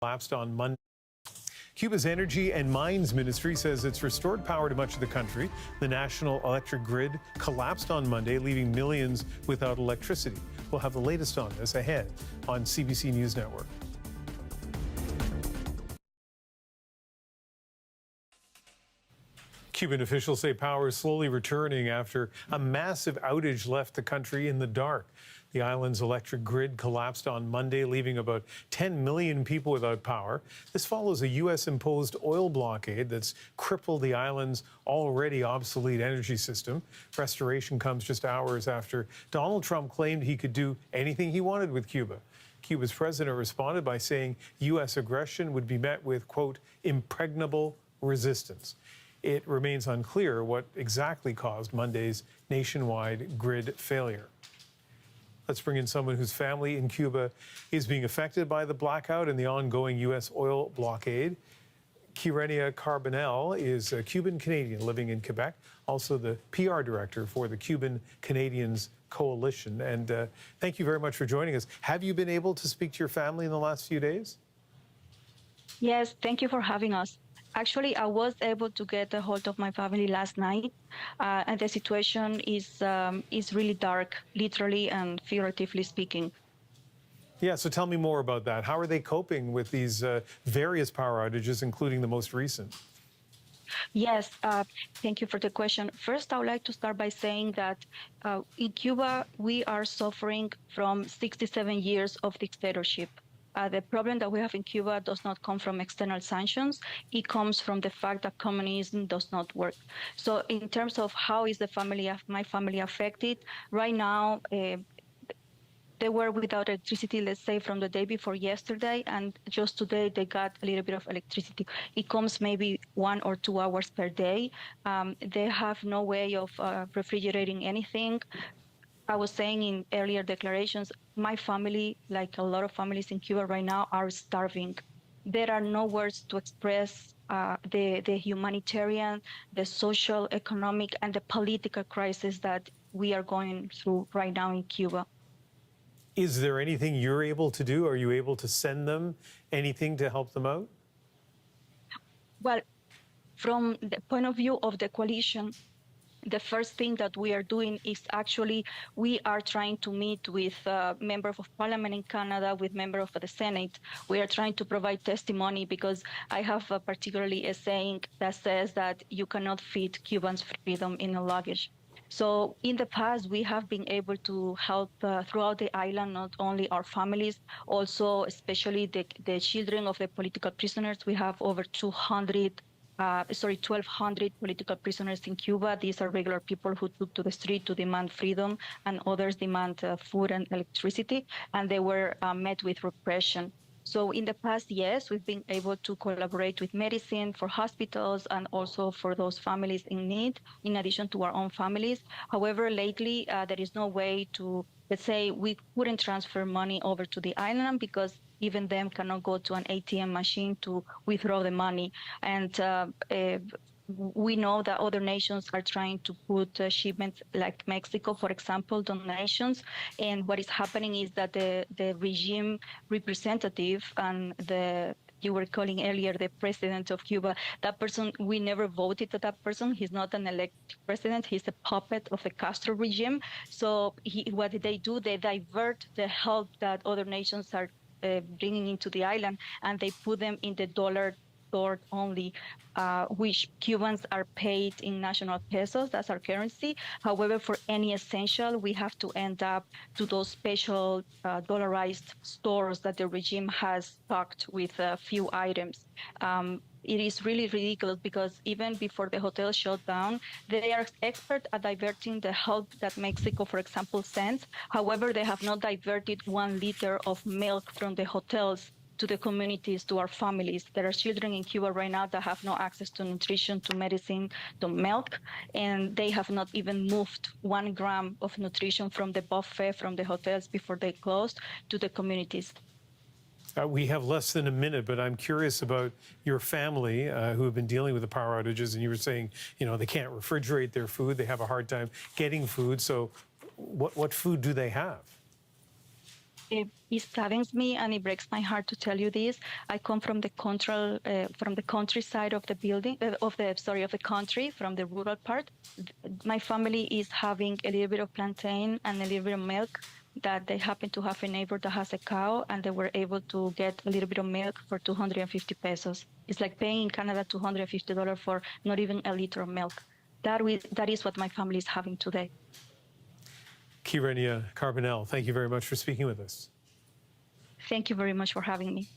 collapsed on Monday. Cuba's Energy and Mines Ministry says it's restored power to much of the country. The national electric grid collapsed on Monday, leaving millions without electricity. We'll have the latest on this ahead on CBC News Network. Cuban officials say power is slowly returning after a massive outage left the country in the dark. The island's electric grid collapsed on Monday, leaving about 10 million people without power. This follows a U.S.-imposed oil blockade that's crippled the island's already obsolete energy system. Restoration comes just hours after Donald Trump claimed he could do anything he wanted with Cuba. Cuba's president responded by saying U.S. aggression would be met with, quote, impregnable resistance. It remains unclear what exactly caused Monday's nationwide grid failure. Let's bring in someone whose family in Cuba is being affected by the blackout and the ongoing U.S. oil blockade. Kyrenia Carbonell is a Cuban-Canadian living in Quebec, also the PR director for the Cuban Canadians Coalition. And thank you very much for joining us. Have you been able to speak to your family in the last few days? Yes, thank you for having us. Actually, I was able to get a hold of my family last night, and the situation is really dark, literally and figuratively speaking. Yeah, so tell me more about that. How are they coping with these various power outages, including the most recent? Yes, thank you for the question. First, I would like to start by saying that in Cuba, we are suffering from 67 years of dictatorship. The problem that we have in Cuba does not come from external sanctions. It comes from the fact that communism does not work. So in terms of how is my family affected, right now, they were without electricity, let's say, from the day before yesterday, and just today they got a little bit of electricity. It comes maybe 1 or 2 hours per day. They have no way of refrigerating anything. I was saying in earlier declarations, my family, like a lot of families in Cuba right now, are starving. There are no words to express the humanitarian, the social, economic, and the political crisis that we are going through right now in Cuba. Is there anything you're able to do? Are you able to send them anything to help them out? Well, from the point of view of the coalition, the first thing that we are doing is actually we are trying to meet with members of parliament in Canada, with members of the Senate. We are trying to provide testimony because I have particularly a saying that says that you cannot feed Cubans freedom in a luggage. So in the past, we have been able to help throughout the island, not only our families, also especially the children of the political prisoners. We have over 1,200 political prisoners in Cuba. These are regular people who took to the street to demand freedom, and others demand food and electricity, and they were met with repression. So in the past, yes, we've been able to collaborate with medicine for hospitals and also for those families in need, in addition to our own families. However, lately, there is no way to, let's say, we couldn't transfer money over to the island because even them cannot go to an ATM machine to withdraw the money. And we know that other nations are trying to put shipments, like Mexico, for example, donations. And what is happening is that the regime representative and you were calling earlier the president of Cuba, that person, we never voted for that person. He's not an elected president. He's a puppet of the Castro regime. So what they do, they divert the help that other nations are bringing into the island, and they put them in the dollar store only, which Cubans are paid in national pesos. That's our currency. However, for any essential, we have to end up to those special dollarized stores that the regime has stocked with a few items. It is really ridiculous because even before the hotel shut down, they are expert at diverting the help that Mexico, for example, sends. However, they have not diverted 1 liter of milk from the hotels to the communities, to our families. There are children in Cuba right now that have no access to nutrition, to medicine, to milk, and they have not even moved 1 gram of nutrition from the buffet, from the hotels before they closed, to the communities. We have less than a minute, but I'm curious about your family who have been dealing with the power outages. And you were saying, you know, they can't refrigerate their food. They have a hard time getting food. So what food do they have? It saddens me and it breaks my heart to tell you this. I come from the countryside of the country, from the rural part. My family is having a little bit of plantain and a little bit of milk that they happen to have a neighbor that has a cow, and they were able to get a little bit of milk for 250 pesos. It's like paying in Canada $250 for not even a liter of milk. That is what my family is having today. Quirenia Carbonell, thank you very much for speaking with us. Thank you very much for having me.